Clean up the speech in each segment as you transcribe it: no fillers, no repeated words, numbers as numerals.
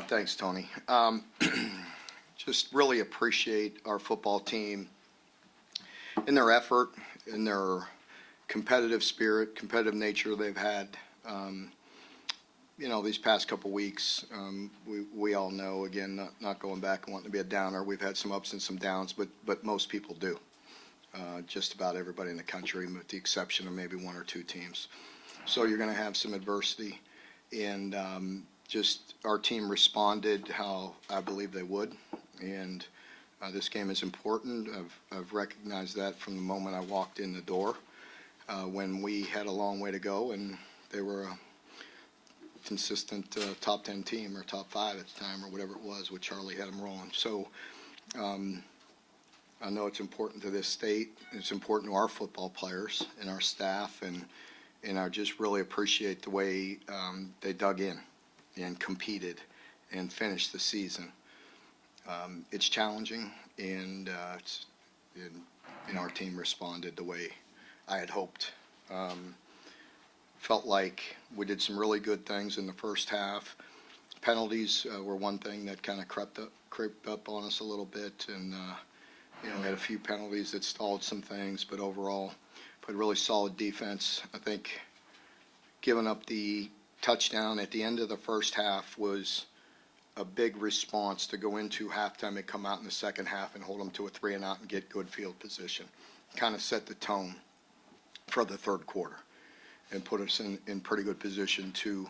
Thanks, Tony. Just really appreciate our football team in their effort, in their competitive spirit, competitive nature they've had. These past couple weeks, we all know, again, not going back and wanting to be a downer, we've had some ups and some downs, but most people do. Just about everybody in the country, with the exception of maybe one or two teams. So you're going to have some adversity, and just our team responded how I believe they would, and this game is important. I've recognized that from the moment I walked in the door, when we had a long way to go, and they were a consistent top 10 team or top 5 at the time or whatever it was, with Charlie had them rolling. So I know it's important to this state. It's important to our football players and our staff, and I just really appreciate the way they dug in and competed and finished the season. It's challenging, and our team responded the way I had hoped. Felt like we did some really good things in the first half. Penalties were one thing that kind of crept up on us a little bit, and we had a few penalties that stalled some things, but overall put really solid defense. I think giving up the touchdown at the end of the first half was a big response to go into halftime and come out in the second half and hold them to a 3-and-out and get good field position. Kind of set the tone for the third quarter and put us in pretty good position to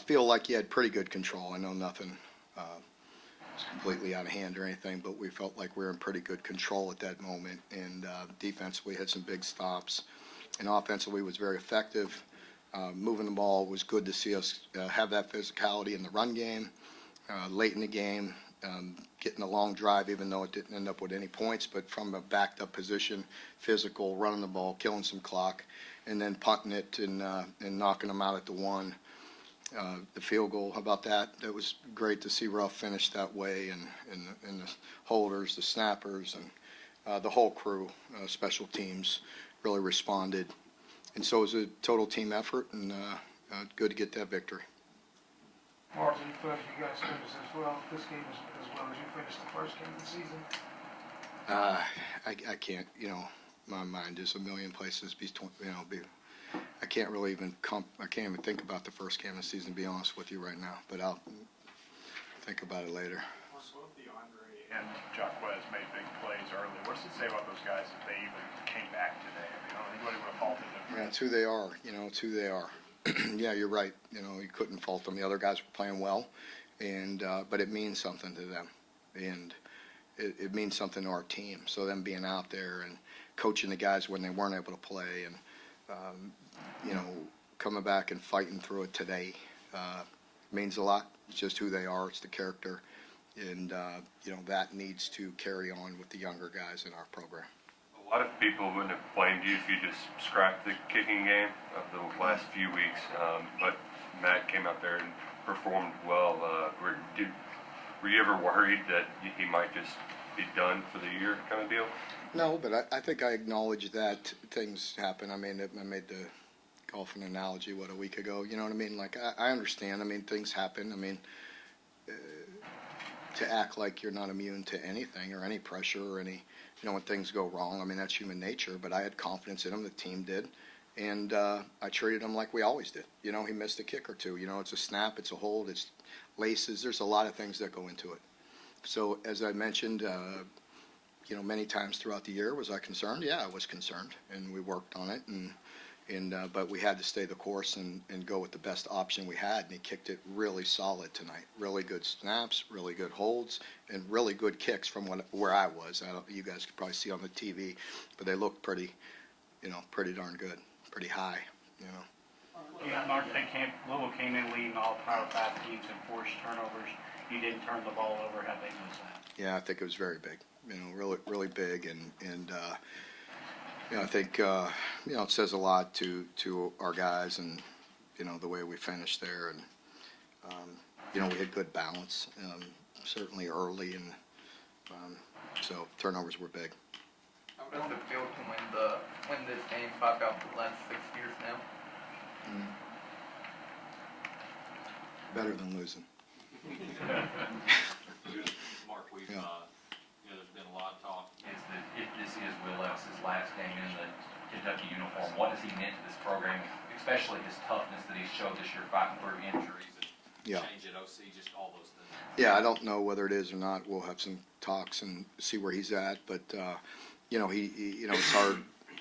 feel like you had pretty good control. I know nothing was completely out of hand or anything, but we felt like we were in pretty good control at that moment. And defensively had some big stops, and offensively was very effective. Moving the ball was good to see us have that physicality in the run game. Late in the game, getting a long drive, even though it didn't end up with any points, but from a backed up position, physical, running the ball, killing some clock, and then punting it and knocking them out at the one. The field goal, how about that? That was great to see Ruff finish that way, and the holders, the snappers, and the whole crew, special teams, really responded. And so it was a total team effort, and good to get that victory. Mark, you feel like you guys finished as well, this game as well as you finished the first game of the season? I can't, my mind is a million places. I can't really I can't even think about the first game of the season, to be honest with you right now. But I'll think about it later. Both DeAndre and Jacquez made big plays early. What does it say about those guys if they even came back today? I don't think anybody would have faulted them. Yeah, it's who they are. It's who they are. Yeah, you're right. You couldn't fault them. The other guys were playing well, and but it means something to them, and it means something to our team. So them being out there and coaching the guys when they weren't able to play, and coming back and fighting through it today means a lot. It's just who they are. It's the character, and that needs to carry on with the younger guys in our program. A lot of people wouldn't have blamed you if you just scrapped the kicking game of the last few weeks, but Matt came out there and performed well. Were you ever worried that he might just be done for the year kind of deal? No, but I think I acknowledge that things happen. I made the golfing analogy, a week ago. You know what I mean? Like, I understand. Things happen. To act like you're not immune to anything or any pressure or any, when things go wrong. That's human nature, but I had confidence in him. The team did. And I treated him like we always did. He missed a kick or two. It's a snap, it's a hold, it's laces. There's a lot of things that go into it. So as I mentioned, many times throughout the year, was I concerned? Yeah, I was concerned, and we worked on it. But we had to stay the course and go with the best option we had, and he kicked it really solid tonight. Really good snaps, really good holds, and really good kicks from where I was. You guys could probably see on the TV, but they looked pretty darn good, pretty high. Yeah, Mark, Louisville came in leading all Power 5 teams and forced turnovers. You didn't turn the ball over. How big was that? Yeah, I think it was very big. Really big, and I think it says a lot to our guys, and the way we finished there, and we had good balance, certainly early, and so turnovers were big. How does it feel to win this game 5 out of the last 6 years now? Better than losing. Mark, we've, Yeah. there's been a lot of talk, is that if this is Will Lewis's last game in the Kentucky uniform, what has he meant to this program, especially his toughness that he's showed this year fighting through injuries and Yeah. change at OC, just all those things. Yeah, I don't know whether it is or not. We'll have some talks and see where he's at. But it's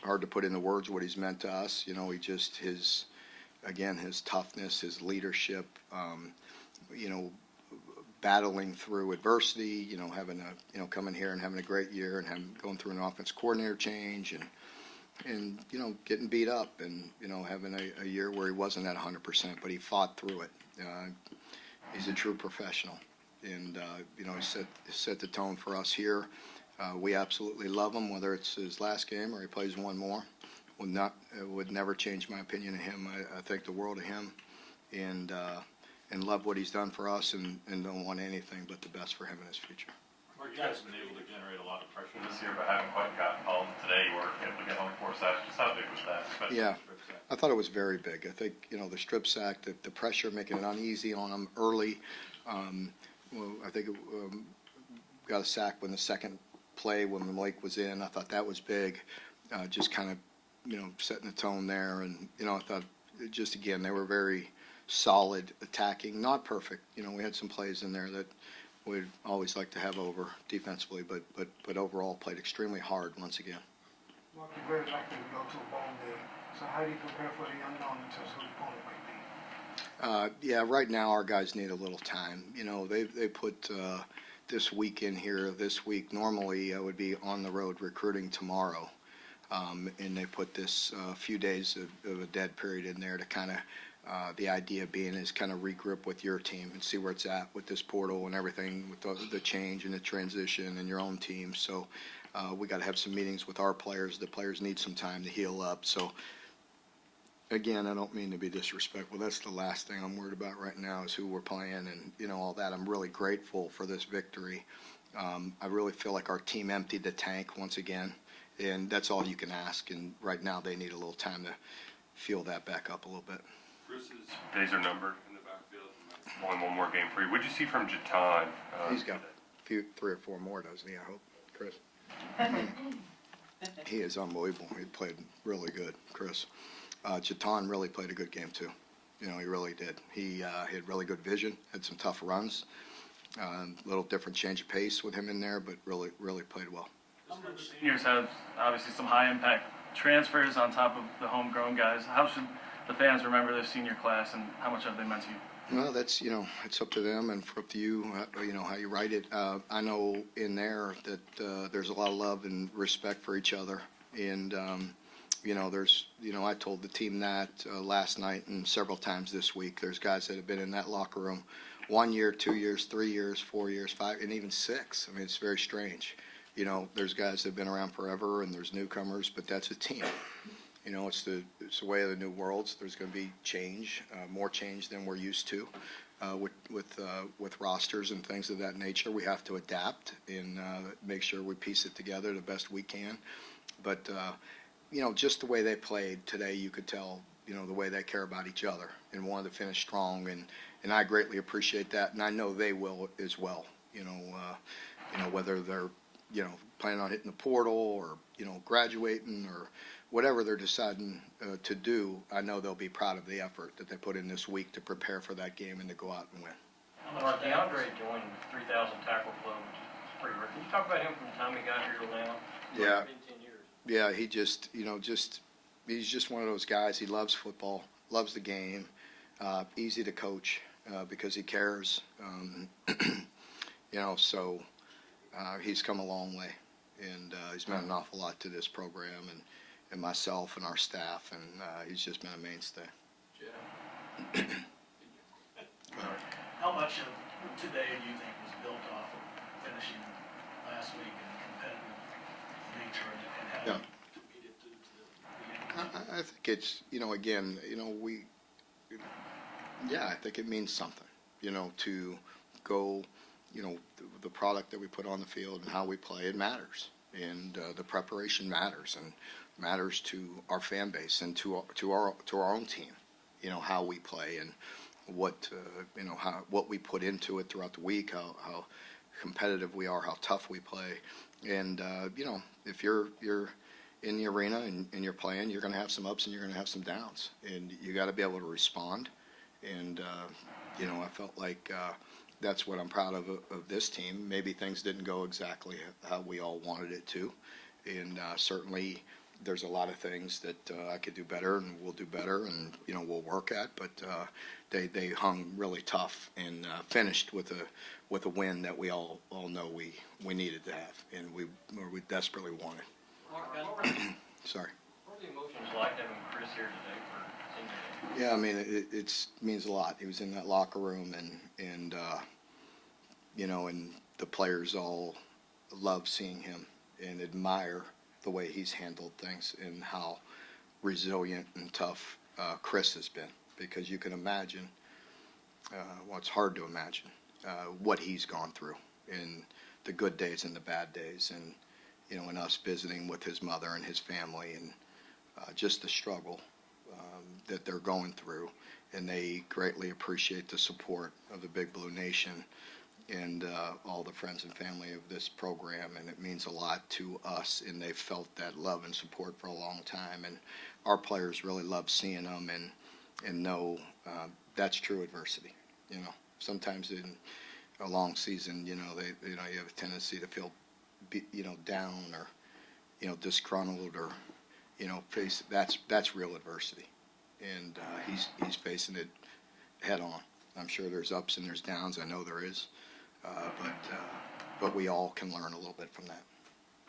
hard to put into words what he's meant to us. He just his toughness, his leadership. Battling through adversity. Having coming here and having a great year and going through an offense coordinator change and getting beat up and having a year where he wasn't at 100%, but he fought through it. He's a true professional. And, he set the tone for us here. We absolutely love him, whether it's his last game or he plays one more. Would never change my opinion of him. I think the world of him and love what he's done for us and don't want anything but the best for him in his future. Mark, you guys have been able to generate a lot of pressure this year, but haven't quite gotten home today. You were able to get home before Saturday. Just how big was that? Especially Yeah. the strip sack? I thought it was very big. I think, the strip sack, the pressure, making it uneasy on him early. I think it got a sack when the second play when Malik was in. I thought that was big. Just kind of, setting the tone there. And, I thought just, again, they were very solid attacking. Not perfect. We had some plays in there that we'd always like to have over defensively, but overall played extremely hard once again. Mark, you're very likely to go to a bowl game. So how do you prepare for the unknown in terms of who the opponent might be? Yeah, right now our guys need a little time. They put this week in here this week. Normally I would be on the road recruiting tomorrow, and they put this few days of a dead period in there to kind of the idea being is kind of regroup with your team and see where it's at with this portal and everything with the change and the transition and your own team. So we got to have some meetings with our players. The players need some time to heal up. So again, I don't mean to be disrespectful. That's the last thing I'm worried about right now is who we're playing and all that. I'm really grateful for this victory. I really feel like our team emptied the tank once again, and that's all you can ask. And right now they need a little time to fuel that back up a little bit. Bruce's days are numbered in the backfield. Only one more game for you. What'd you see from Jatan? He's got three or four more, doesn't he? I hope, Chris. He is unbelievable. He played really good, Chris. Jatan really played a good game too. He really did. He had really good vision, had some tough runs, a little different change of pace with him in there, but really played well. Seniors have obviously some high impact transfers on top of the homegrown guys. How should the fans remember their senior class and how much have they meant to you? Well, that's, it's up to them and up to you, how you write it. I know in there that there's a lot of love and respect for each other. And, I told the team that last night and several times this week. There's guys that have been in that locker room 1 year, 2 years, 3 years, 4 years, 5, and even 6. I mean, it's very strange. There's guys that have been around forever and there's newcomers, but that's a team. It's the way of the new worlds. There's going to be change, more change than we're used to with rosters and things of that nature. We have to adapt and make sure we piece it together the best we can. But, just the way they played today, you could tell, the way they care about each other and wanted to finish strong. And I greatly appreciate that. And I know they will as well, whether they're, planning on hitting the portal or, graduating or whatever they're deciding to do. I know they'll be proud of the effort that they put in this week to prepare for that game and to go out and win. Mark, DeAndre joined 3,000 tackle club, which is pretty rare. Can you talk about him from the time he got here till now? Yeah. It's been 10 years. Yeah, he just, he's just one of those guys. He loves football, loves the game, easy to coach because he cares. So he's come a long way, and he's meant an awful lot to this program and myself and our staff, and he's just been a mainstay. How much of today do you think was built off of finishing last week and competitive nature and how Yeah. to beat it to the I think it's, again, I think it means something, to go, the product that we put on the field and how we play, it matters. And the preparation matters and matters to our fan base and to our own team, how we play. And, what what we put into it throughout the week, how competitive we are, how tough we play, and if you're in the arena and you're playing, you're going to have some ups and you're going to have some downs, and you got to be able to respond. And I felt like that's what I'm proud of this team. Maybe things didn't go exactly how we all wanted it to, and certainly there's a lot of things that I could do better and we'll do better, and we'll work at. But they hung really tough and finished with a win that we all know we needed to have, and we desperately wanted. Mark, what were Sorry. the emotions like having Chris here today for senior day? Yeah, I mean it means a lot. He was in that locker room, and the players all love seeing him and admire the way he's handled things and how resilient and tough Chris has been. Because you can imagine, it's hard to imagine what he's gone through in the good days and the bad days, and and us visiting with his mother and his family, and just the struggle that they're going through. And they greatly appreciate the support of the Big Blue Nation and all the friends and family of this program, and it means a lot to us, and they've felt that love and support for a long time, and our players really love seeing them and know that's true adversity. Sometimes in a long season, you have a tendency to feel down or disgruntled, or face that's real adversity, and he's facing it head on. I'm sure there's ups and there's downs. I know there is, but we all can learn a little bit from that.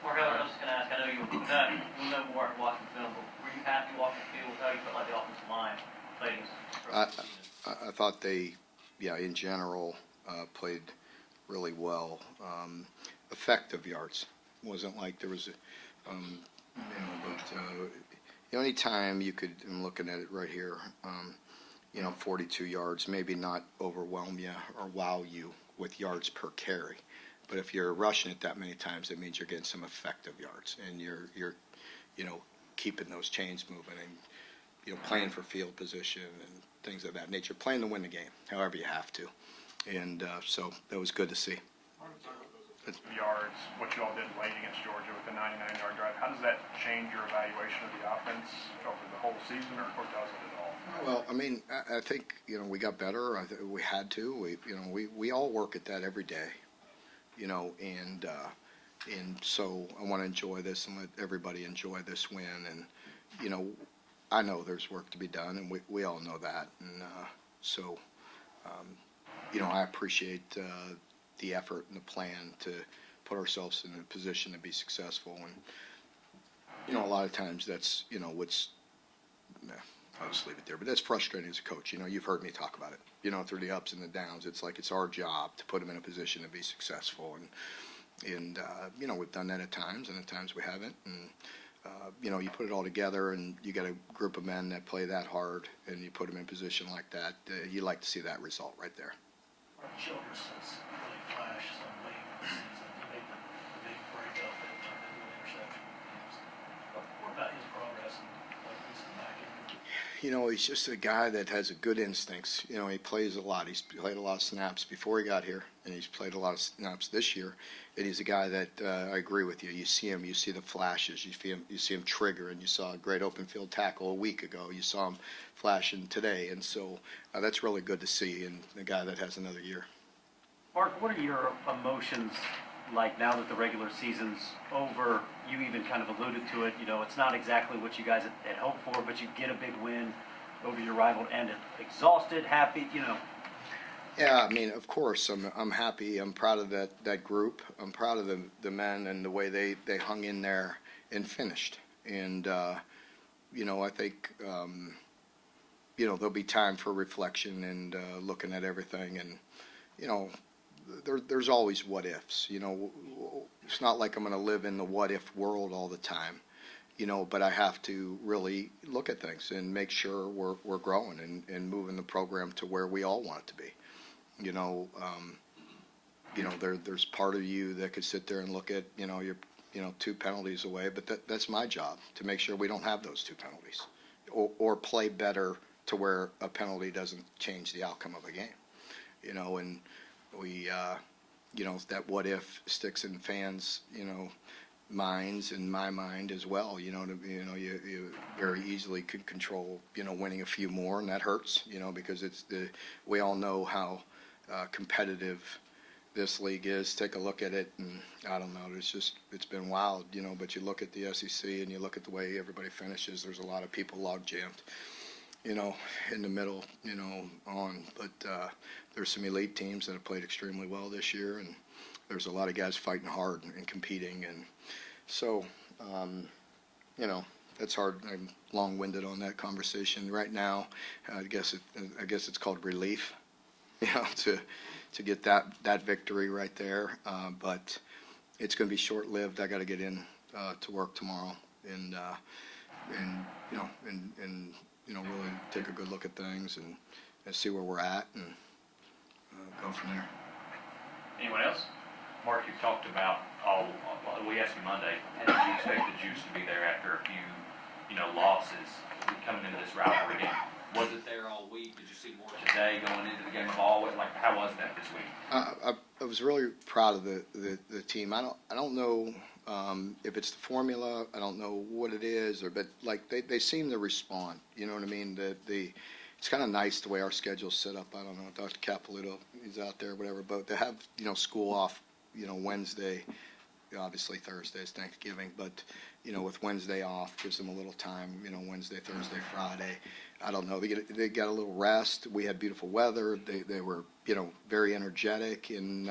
Mark, I was just going to ask, I know you know more watching film, but were you happy watching the field with how you felt like the offensive line played against the season? I thought they, in general, played really well. Effective yards. Wasn't like there was, any time you could, I'm looking at it right here, 42 yards, maybe not overwhelm you or wow you with yards per carry. But if you're rushing it that many times, it means you're getting some effective yards, and you're keeping those chains moving, and playing for field position and things of that nature, playing to win the game, however you have to. And so that was good to see. Yards, what you all did late against Georgia with the 99-yard drive, how does that change your evaluation of the offense over the whole season, or does it at all? Well, I mean, I think we got better. We had to. We all work at that every day, and so I want to enjoy this and let everybody enjoy this win. And I know there's work to be done, and we all know that. And so I appreciate the effort and the plan to put ourselves in a position to be successful. And a lot of times that's I'll just leave it there. But that's frustrating as a coach. You've heard me talk about it. Through the ups and the downs, it's like it's our job to put them in a position to be successful. And we've done that at times, and at times we haven't. And you put it all together, and you got a group of men that play that hard, and you put them in a position like that. You like to see that result right there. Childress has really flashed some late in the season. He made the big breakup that turned into an interception. What about his progress and like he's back in? He's just a guy that has a good instincts. He plays a lot. He's played a lot of snaps before he got here, and he's played a lot of snaps this year. And he's a guy that I agree with you. You see him, you see the flashes, you see him trigger, and you saw a great open field tackle a week ago. You saw him flashing today, and so that's really good to see. And a guy that has another year. Mark, what are your emotions like now that the regular season's over? You even kind of alluded to it. It's not exactly what you guys had hoped for, but you get a big win over your rival, and exhausted, happy, Yeah, I mean, of course, I'm happy. I'm proud of that group. I'm proud of the men and the way they hung in there and finished. And I think there'll be time for reflection and looking at everything. And there's always what ifs. It's not like I'm going to live in the what if world all the time. But I have to really look at things and make sure we're growing and moving the program to where we all want it to be. There's part of you that could sit there and look at, your 2 penalties away, but that's my job to make sure we don't have those 2 penalties or play better to where a penalty doesn't change the outcome of a game. You know, and we, you know, that what if sticks in fans, you know, minds and my mind as well. You know, you very easily could control, you know, winning a few more, and that hurts, you know, because we all know how competitive this league is. Take a look at it, and I don't know, it's been wild, you know, but you look at the SEC and you look at the way everybody finishes, there's a lot of people log jammed, you know, in the middle, you know, but there's some elite teams that have played extremely well this year, and there's a lot of guys fighting hard and competing, and so, you know, that's hard. I'm long-winded on that conversation right now. I guess it's called relief, you know, to get that victory right there. But it's going to be short-lived. I got to get in to work tomorrow, and you know, really take a good look at things and see where we're at, and go from there. Anyone else? Mark, you've talked about we asked you Monday, and you expect the juice to be there after a few, you know, losses coming into this rivalry game. Was it there all week? Did you see more today going into the game of all? Like, how was that this week? I was really proud of the team. I don't know if it's the formula. I don't know what it is, but like they seem to respond. You know what I mean? It's kind of nice the way our schedule's set up. I don't know, Dr. Capolito, he's out there, whatever. But to have, you know, school off, you know, Wednesday, obviously Thursday is Thanksgiving, but, you know, with Wednesday off, gives them a little time, you know, Wednesday, Thursday, Friday. I don't know. They got a little rest. We had beautiful weather. They were, you know, very energetic, and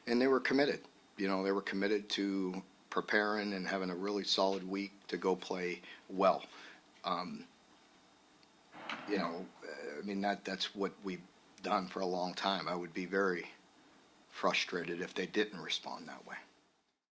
they were committed. You know, they were committed to preparing and having a really solid week to go play well. You know, I mean, that's what we've done for a long time. I would be very frustrated if they didn't respond that way.